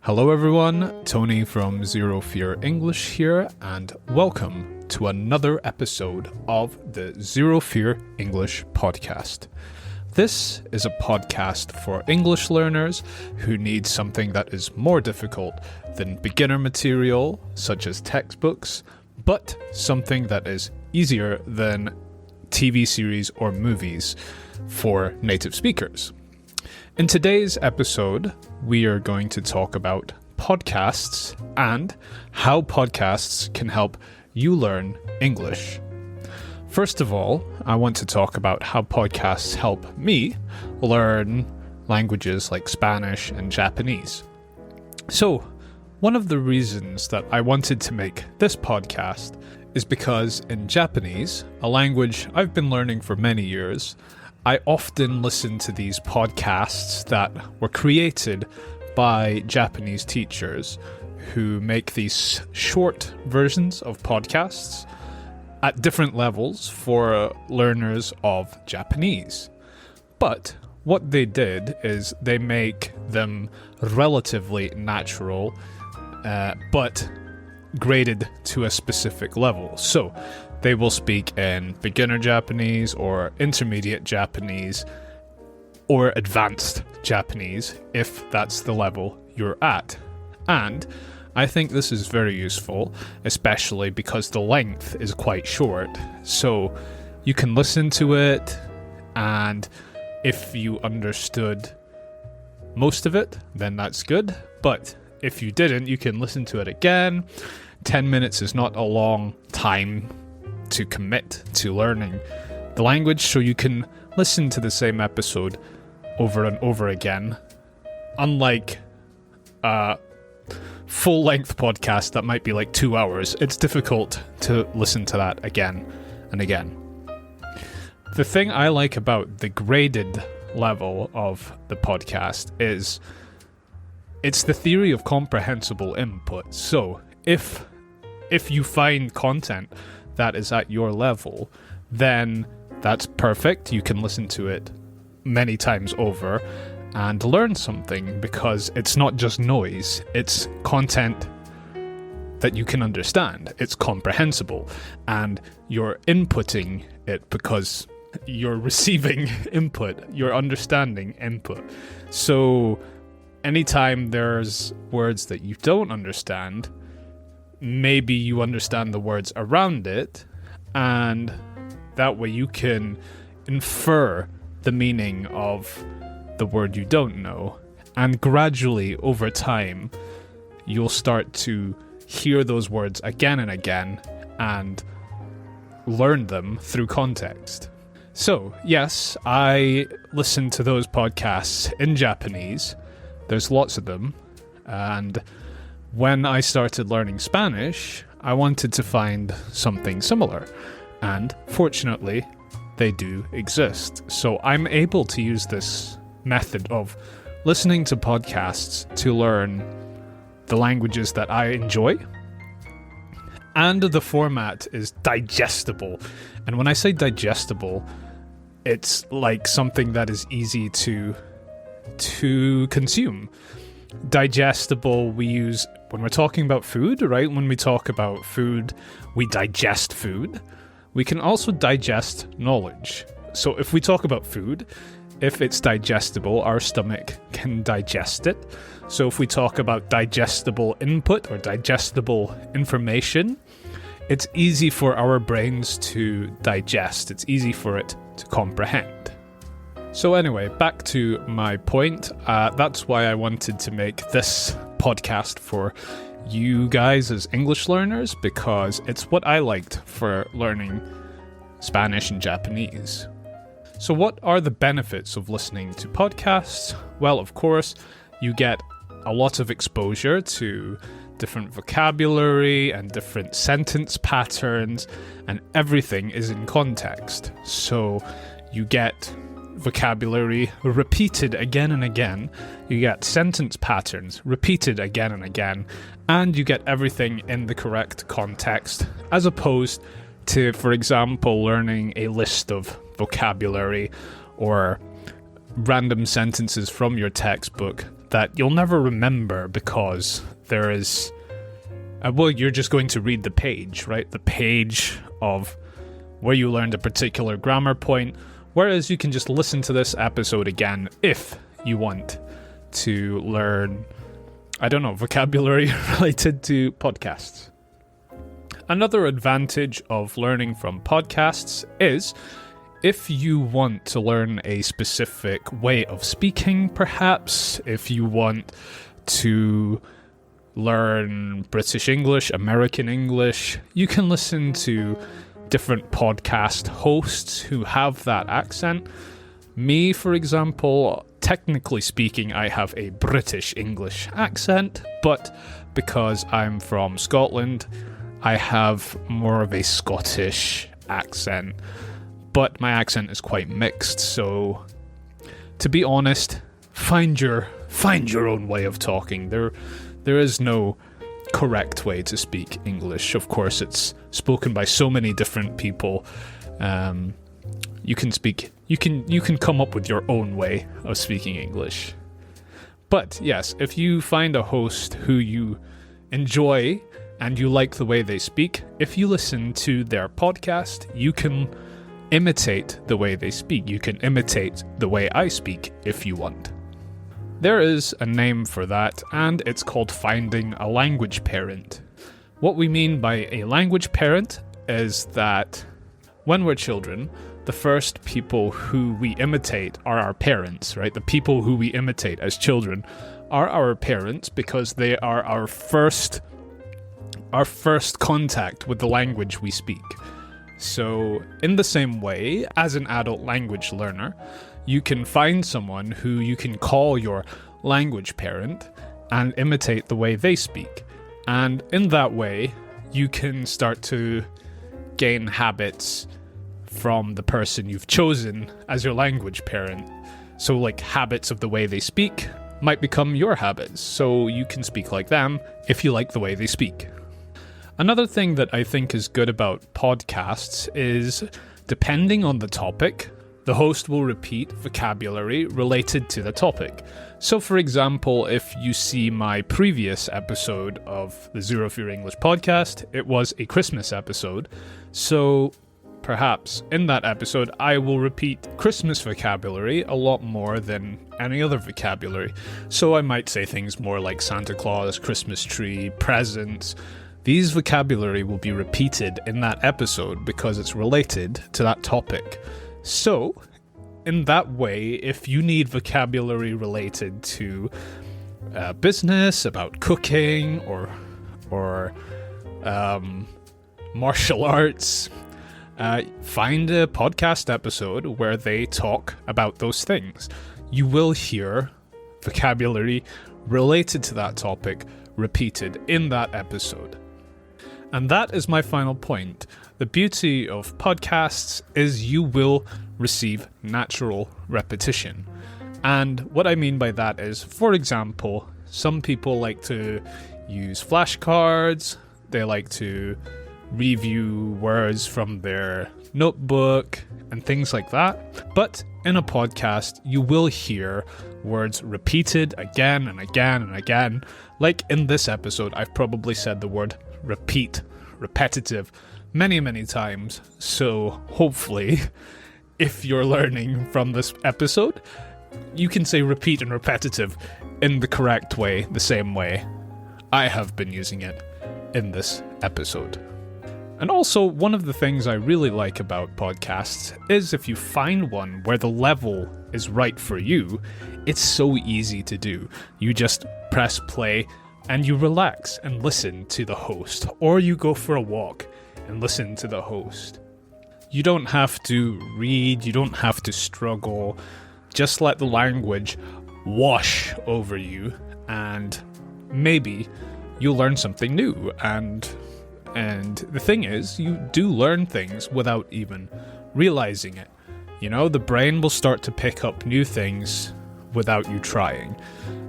Hello everyone, Tony from Zero Fear English here, and welcome to another episode of the Zero Fear English podcast. This is a podcast for English learners who need something that is more difficult than beginner material, such as textbooks, but something that is easier than TV series or movies for native speakers. In today's episode, we are going to talk about podcasts and how podcasts can help you learn English. First of all, I want to talk about how podcasts help me learn languages like Spanish and Japanese. So, one of the reasons that I wanted to make this podcast is because in Japanese, a language I've been learning for many years, I often listen to these podcasts that were created by Japanese teachers who make these short versions of podcasts at different levels for learners of Japanese. But what they did is they make them relatively natural, but graded to a specific level. So they will speak in beginner Japanese or intermediate Japanese or advanced Japanese if that's the level you're at. And I think this is very useful, especially because the length is quite short. So you can listen to it, and if you understood most of it, then that's good. But if you didn't, you can listen to it again. 10 minutes is not a long time to commit to learning the language, so you can listen to the same episode over and over again. Unlike a full-length podcast that might be like 2 hours, it's difficult to listen to that again and again. The thing I like about the graded level of the podcast is it's the theory of comprehensible input. So if you find content that is at your level, then that's perfect. You can listen to it many times over and learn something, because it's not just noise, it's content that you can understand. It's comprehensible, and you're inputting it because you're receiving input, you're understanding input. So anytime there's words that you don't understand, maybe you understand the words around it, and that way you can infer the meaning of the word you don't know. And gradually, over time, you'll start to hear those words again and again and learn them through context. So, yes, I listen to those podcasts in Japanese. There's lots of them. And when I started learning Spanish, I wanted to find something similar. And fortunately, they do exist. So I'm able to use this method of listening to podcasts to learn the languages that I enjoy. And the format is digestible. And when I say digestible, it's like something that is easy to consume. Digestible we use when we're talking about food, right? When we talk about food, we digest food. We can also digest knowledge. So if we talk about food, if it's digestible, our stomach can digest it. So if we talk about digestible input or digestible information, it's easy for our brains to digest. It's easy for it to comprehend. So anyway, back to my point. That's why I wanted to make this podcast for you guys as English learners, because it's what I liked for learning Spanish and Japanese. So what are the benefits of listening to podcasts? Well, of course, you get a lot of exposure to different vocabulary and different sentence patterns, and everything is in context. So you get vocabulary repeated again and again, you get sentence patterns repeated again and again, and you get everything in the correct context, as opposed to, for example, learning a list of vocabulary or random sentences from your textbook that you'll never remember because there is... you're just going to read the page, right? The page of where you learned a particular grammar point, whereas you can just listen to this episode again if you want to learn, vocabulary related to podcasts. Another advantage of learning from podcasts is if you want to learn a specific way of speaking, perhaps, if you want to learn British English, American English, you can listen to different podcast hosts who have that accent. Me, for example, technically speaking, I have a British English accent, but because I'm from Scotland, I have more of a Scottish accent, but my accent is quite mixed, so to be honest, find your own way of talking. There is no correct way to speak English. Of course, it's spoken by so many different people. You can come up with your own way of speaking English. But yes, if you find a host who you enjoy and you like the way they speak, if you listen to their podcast, you can imitate the way they speak. You can imitate the way I speak if you want. There is a name for that, and it's called finding a language parent. What we mean by a language parent is that when we're children, the first people who we imitate are our parents, right? The people who we imitate as children are our parents because they are our first contact with the language we speak. So, in the same way, as an adult language learner, you can find someone who you can call your language parent and imitate the way they speak. And in that way, you can start to gain habits from the person you've chosen as your language parent. So, like, habits of the way they speak might become your habits, so you can speak like them if you like the way they speak. Another thing that I think is good about podcasts is, depending on the topic, the host will repeat vocabulary related to the topic. So, for example, if you see my previous episode of the Zero Fear English podcast, it was a Christmas episode. So, perhaps in that episode, I will repeat Christmas vocabulary a lot more than any other vocabulary. So I might say things more like Santa Claus, Christmas tree, presents. These vocabulary will be repeated in that episode because it's related to that topic. So, in that way, if you need vocabulary related to business, about cooking, or martial arts, find a podcast episode where they talk about those things. You will hear vocabulary related to that topic repeated in that episode. And that is my final point. The beauty of podcasts is you will receive natural repetition. And what I mean by that is, for example, some people like to use flashcards, they like to review words from their notebook and things like that. But in a podcast, you will hear words repeated again and again and again. Like in this episode, I've probably said the word repetitive, many times. So hopefully, if you're learning from this episode, you can say repeat and repetitive in the correct way, the same way I have been using it in this episode. And also, one of the things I really like about podcasts is if you find one where the level is right for you, it's so easy to do. You just press play and you relax and listen to the host, or you go for a walk and listen to the host. You don't have to read, you don't have to struggle. Just let the language wash over you, and maybe you'll learn something new. And the thing is, you do learn things without even realizing it. You know, the brain will start to pick up new things without you trying.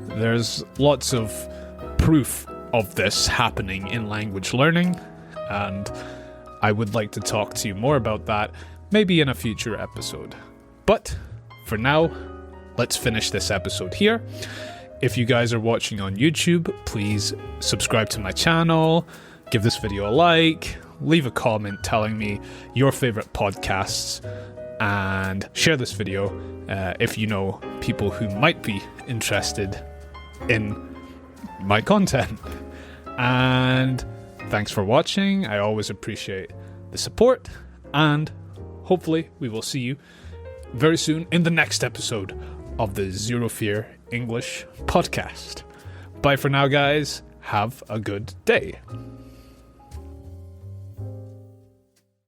There's lots of proof of this happening in language learning, and I would like to talk to you more about that, maybe in a future episode. But for now, let's finish this episode here. If you guys are watching on YouTube, please subscribe to my channel, give this video a like, leave a comment telling me your favorite podcasts, and share this video if you know people who might be interested in my content. And thanks for watching. I always appreciate the support, and hopefully we will see you very soon in the next episode of the Zero Fear English podcast. Bye for now, guys. Have a good day.